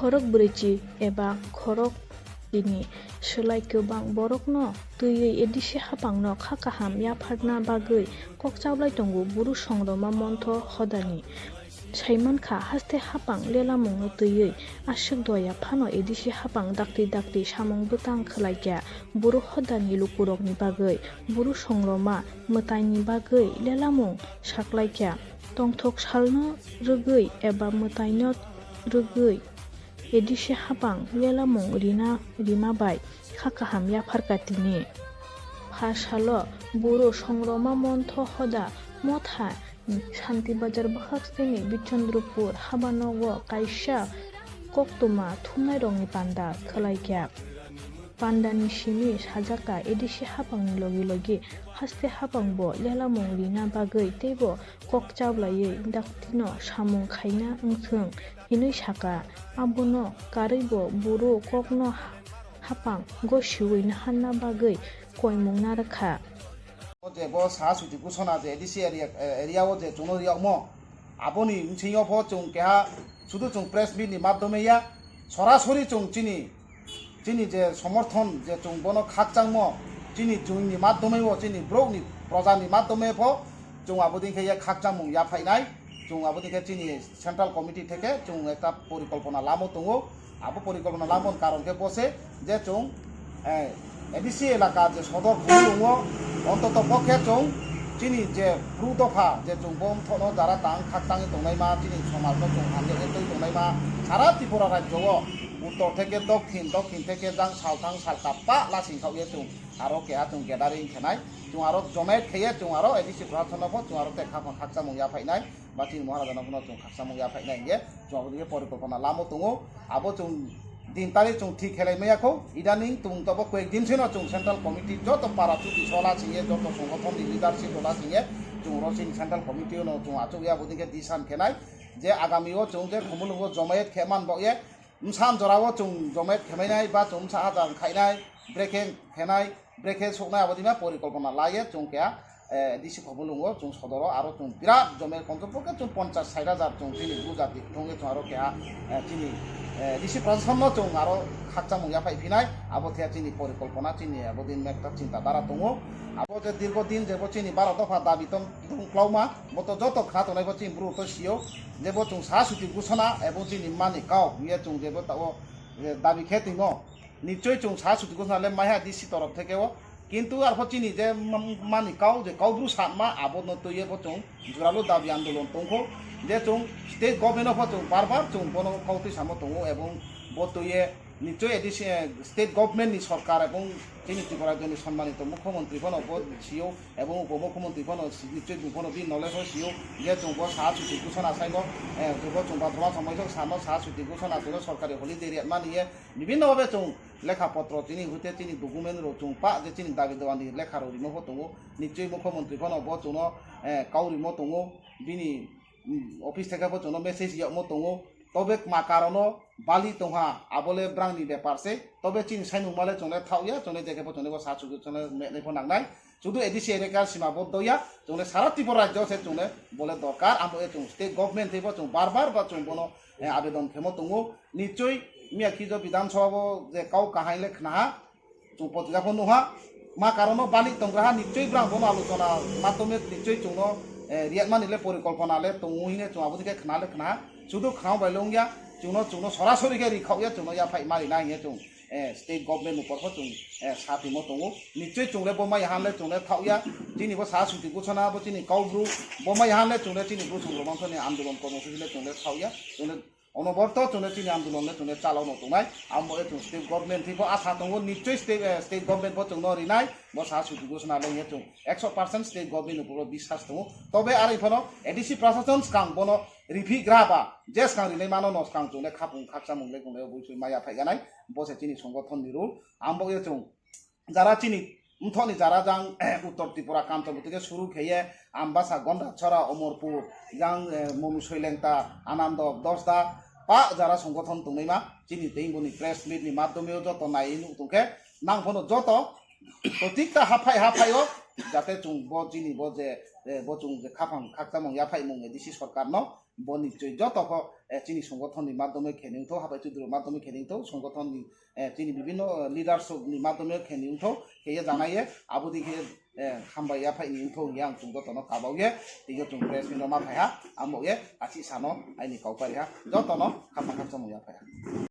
खरक ब्रैचि एबा खरक ini selai kebang borokno tui edisi hapangno khakaham yaphakna bagui kokchablai tongo buru songroma montho hodani saimankha haste hapang lelamungno tui ashik doya phano edisi hapang dakti samung butang khlaikya buru hodani lukurokni bagui buru songroma mataini bagui lelamung saklaikya tongthok salno rugui eba mataino rugui edisi hapang lelamung rima bai khakaham yapharkatini phasalo buru songroma montho hoda motha Shanti Bazar Bakhaksteni Bichandrupur Habanogo Kaisha Koktuma Thumnai Rongni Panda Khalaikya Pandani Shimi Sajaka Edisi Hapang Logi Haste Hapangbo Lelamung Rina Bagui Tebo Kokchablaye Daktino Samung Khaina Ngthung Hinui Saka Abuno Karibo Buru Kokno Hapang Go Shiwin Hanna Bagui Koimung Narakha যে ব সাহসুতি ঘোষণা যে ADC এরিয়াও যে জনরিয়া ম আপনি মিছিও ফ চুং কেহা শুধু চুং press মিটনি মাধ্যমে ইয়া সরাসরি চুং চিনি যে সমর্থন যে চুং বন খাকচাং ম চিনি চুংনি মাধ্যমে ও চিনি ব্রকনি প্রজানি মাধ্যমে ফ চুং আবদিনকে ইয়া খাকচাং মুং ইয়া ফাইনাই চুং আবদিনকে চিনি সেন্ট্রাল কমিটি থেকে চুং একটা পরিকল্পনা লামো দङ আবো পরিকল্পনা লামন কারণকে বসে যে চুং এডিসি এলাকা যে সদর ভূমি দङ অন্তত পক্ষে চং চিনি যে ব্রু দফা যে চং বম থনো যারা দাং খাকতাঙে দংনাই মা চিনি সমাজ চং হাঙ্গে এতই দংনাই মা সারা ত্রিপুরা রাজ্যও উত্তর থেকে দক্ষিণ থেকে জাং সালথাং সালকাপ্পা লাসিং খাওয়ে চং আরো কেহা চং গ্যাদারিং খেনাই চং আরো জমায়েত খেয়ে চং আরো এডিসি প্রার্থনা চং আরো তে খাকসা মুয়া ফাইনাই বা চিনি মহারাজানো চং খাকসা মুয়া ফাইনাই গে চং আবদিকে পরিকল্পনা লামো দङ আবো চং दिन तारिख चुं ठीक खेलाई मैयाखौ इदानिं तुम तब कয়েক दिन सेनो चुं सेंट्रल कमिटी जत पारा चुति सला सिंगे जत संगठन लिडारशिप होला सिंगे चुं रसिन सेंट्रल कमिटी नो चुं आचुया बुदिके दिसान खेनाय जे आगामीओ चुं जे खमुलुगो जमायत खेमान बये सान जराओ चुं जमायत खेमायनाय बा चुं सा आजां खायनाय ब्रेके सकनाय आबदिमा परिकल्पना लाये चुं केया डिसि खमुलुगो चुं सदरो आरो चुं बिराट जमायत कन्ट्रपके चुं 50-60,000 चुं चिनि बुजाति थंगे चुं आरो केया चिनि ডিসি প্রশাসন চং আরো খাকচা মুয়া ফাইফিনাই আবো থিয়া চিনি পরিকল্পনা চিনি আবো দিন একটা চিন্তা ধারা দङ আবো যে দীর্ঘদিন যেবো চিনি 12 দফা দাবি ক্লাউমা বতো যত খাত নাইবো চিনি ব্রু তো সিও যেবো চং সাহসুতি ঘোষণা এবং চিনি মানি কাও বিয়ে চং যেবো তাও দাবি খেতিং নিশ্চয় চং সাহসুতি ঘোষণা লে মাইহা ডিসি তরফ থেকেও কিন্তু আর চিনি যে মানি কাও যে কাউব্রু সাতমা আবো নতয়ে বো চং জোরালো দাবি আন্দোলন দংখো যে চং স্টেট গভর্নমেন্ট অফ চং বারবার চং বন কাউতি সামো দङ এবং বতয়ে নিশ্চয় এডিসি স্টেট গভর্নমেন্ট নি সরকার এবং চিনি ত্রিপুরা রাজ্যের সম্মানিত মুখ্যমন্ত্রী ফোন সিও এবং উপমুখ্যমন্ত্রী ফোন নিশ্চয় ফোন বি নলেজ সিও যে চং সাহা ছুটি ঘোষণা সাইন যুব চং ভাদ্রমা সময় সামো সাহা ছুটি ঘোষণা চং সরকারি হলিডে মানিয়ে বিভিন্নভাবে চং লেখাপত্র চিনি হইতে চিনি ডকুমেন্ট চং পা যে চিনি দাবি দেওয়ানি লেখার রিমো দङ নিশ্চয় মুখ্যমন্ত্রী ফোন চং কাউরিমো দङ বিনি অফিস থেকে চুনো মেসেজ ইয়মো দङ তবে মা কারণ বালি তোহা আবলে ব্রাংনি ব্যাপারসে তবে চিন সাইনুং মালে চলে থাউয়া চলে দেখে চলে সাচু চলে মেনেফো নাংনাই শুধু এডিসি এলাকার সীমাবদ্ধইয়া চলে সারা ত্রিপুরা রাজ্য সে চলে বলে দরকার আমরা চুং স্টেট গভর্নমেন্ট থেব চুং বারবার বা চুং বনো আবেদন খেমো দङ নিশ্চয় মিয়াখিজ বিধানসভা যে কাউ কাহাইলে খনা চুং পত্রিকা নুহা মা কারণ বালি তংগ্রাহা নিশ্চয় ব্রাং বনো আলোচনা মাধ্যমে নিশ্চয় চুং রিয়াত মানিলে পরিকল্পনালে তংহিনে চুং আবদিকে খনালে খনা শুধু খাও বাইলংয়া চুনো সরাসরি কে রিখাওয়া চুনো ইয়া ফাই মারি নাইয়ে চুং স্টেট গভর্নমেন্ট উপর চুং সাথিমো দङ নিশ্চয় চুংলে বমাই হানলে চুংলে থাউয়া চিনিবো সাহা ছুটি ঘোষণা বো চিনি কাউব্রু বমাই হানলে চুংলে চিনি ব্রু সংগ্রামসনি আন্দোলন কর্মসূচিলে চুংলে থাউয়া চুংলে অনবরত চুংলে চিনি আন্দোলনে চুংলে চালানো দङাই আমবো চুং স্টেট গভর্নমেন্ট থিবো আশা দङ নিশ্চয় স্টেট গভর্নমেন্ট বো চুংনো রিনাই বো সাহা ছুটি ঘোষণা লইয়ে চুং 100% স্টেট গভর্নমেন্ট উপর বিশ্বাস দङ তবে আর ইফানো এডিসি প্রশাসন স্কাং বনো রিফি গ্রাবা যে স্কাং রিলে মানো ন স্কাং চুংলে খাপুং খাকসা মুংলে গুংলে বইসুই মায়া ফাইগানাই বসে চিনি সংগঠন নিরুল আমবো চুং যারা চিনি উঠনি যারা যাং উত্তর ত্রিপুরা কান্তবু থেকে শুরু খেয়ে আমবাসা গন্ডাছড়া অমরপুর যাং মনু শৈলেংতা আনন্দ দশদা পা যারা সংগঠন দङैमा চিনি তেইবনি প্রেস মিটনি মাধ্যমেও যত নাইনু তুকে নাংফনো যত প্রত্যেকটা হাফাইও যাতে chung bo jini bo je bo chung je khapang khaktamong ya phai mong edisi sarkar no bo nichoi joto ko chini সংগঠন ni মাধ্যমে খেনিং তো হাবাই তুদুর মাধ্যমে খেনিং তো সংগঠন ni chini বিভিন্ন লিডারশিপ ni মাধ্যমে খেনিং তো হেয়ে জানায়ে আবুদি কে খামবাই ya phai ning to yang chung joto no kabau ye tiyo chung press ni no ma phai ha amo ye achi sano ai ni kau pari ha joto no khapang khaktamong ya phai